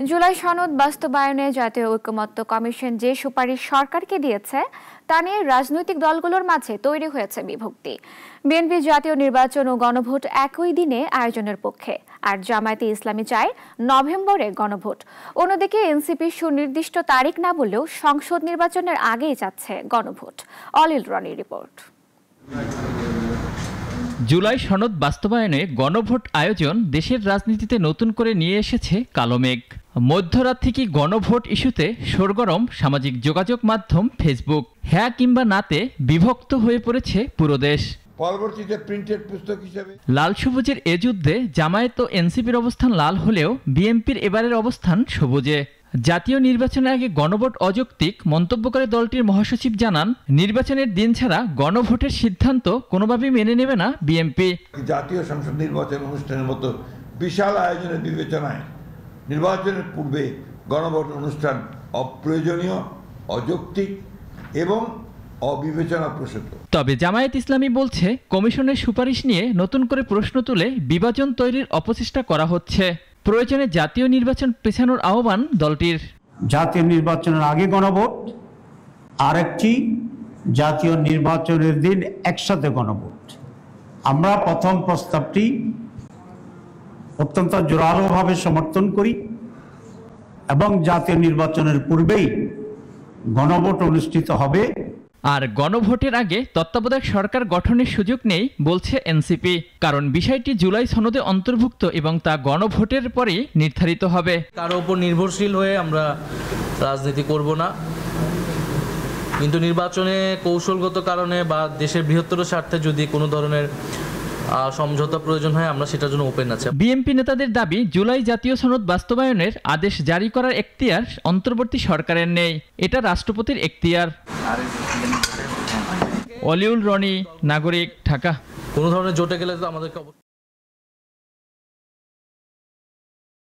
জুলাই সনদ বাস্তবায়নে জাতীয় ঐকমত্য কমিশন যে সুপারিশ সরকারকে দিয়েছে তা নিয়ে রাজনৈতিক দলগুলোর মাঝে তৈরি হয়েছে বিভক্তি। বিএনপি জাতীয় নির্বাচন ও গণভোট একই দিনে আয়োজনের পক্ষে, আর জামায়াতে ইসলামী চায় নভেম্বরে গণভোট। অন্যদিকে এনসিপি সুনির্দিষ্ট তারিখ না বললেও সংসদ নির্বাচনের আগেই চাচ্ছে গণভোট। অলিল রনির রিপোর্ট। জুলাই সনদ বাস্তবায়নে গণভোট আয়োজন দেশের রাজনীতিতে নতুন করে নিয়ে এসেছে কালো মেঘ। মধ্যরাত থেকে গণভোট ইস্যুতে সরগরম সামাজিক যোগাযোগ মাধ্যম ফেসবুক। হ্যাঁ কিংবা নাতে বিভক্ত হয়ে পড়েছে পুরো দেশ। পরবর্তীতে প্রিন্টেড পুস্তক হিসেবে লাল সবুজের এ যুদ্ধে জামায়াত ও এনসিপির অবস্থান লাল হলেও বিএনপির এবারের অবস্থান সবুজে। জাতীয় নির্বাচনের আগে গণভোট অযৌক্তিক মন্তব্য করে দলটির মহাসচিব জানান, নির্বাচনের দিন ছাড়া গণভোটের সিদ্ধান্ত কোনোভাবেই মেনে নেবে না বিএনপি। জাতীয় সংসদ নির্বাচন অনুষ্ঠানের মতো বিশাল আয়োজনের বিবেচনায় নির্বাচনের পূর্বে গণভোট অনুষ্ঠান অপ্রয়োজনীয়, অযৌক্তিক এবং অবিবেচনাপ্রসূত। তবে জামায়াত ইসলামী বলছে, কমিশনের সুপারিশ নিয়ে নতুন করে প্রশ্ন তুলে বিভাজন তৈরির অপচেষ্টা করা হচ্ছে। প্রয়োজনে জাতীয় নির্বাচন পেছানোর আহ্বান দলটির। জাতীয় নির্বাচনের আগে গণভোট, আরেকটি জাতীয় নির্বাচনের দিন একসাথে গণভোট। আমরা প্রথম প্রস্তাবটি অত্যন্ত জোরালোভাবে সমর্থন করি এবং জাতীয় নির্বাচনের পূর্বেই গণভোট অনুষ্ঠিত হবে। আর গণভোটের আগে তত্ত্বাবধায়ক সরকার গঠনের সুযোগ নেই বলছে এনসিপি, কারণ বিষয়টি জুলাই সনদে অন্তর্ভুক্ত এবং তা গণভোটের পরেই নির্ধারিত হবে। কারো উপর নির্ভরশীল হয়ে আমরা রাজনীতি করব না, কিন্তু নির্বাচনে কৌশলগত কারণে বা দেশের বৃহত্তর স্বার্থে যদি কোনো ধরনের সমঝোতা প্রয়োজন হয়, আমরা সেটার জন্য ওপেন আছি। বিএনপি নেতাদের দাবি, জুলাই জাতীয় সনদ বাস্তবায়নের আদেশ জারি করার এখতিয়ার অন্তর্বর্তী সরকারের নেই, এটা রাষ্ট্রপতির এখতিয়ার। অলিউল রনি, নাগরিক, ঢাকা। কোনো ধরনের জোটে গেলে তো আমাদেরকে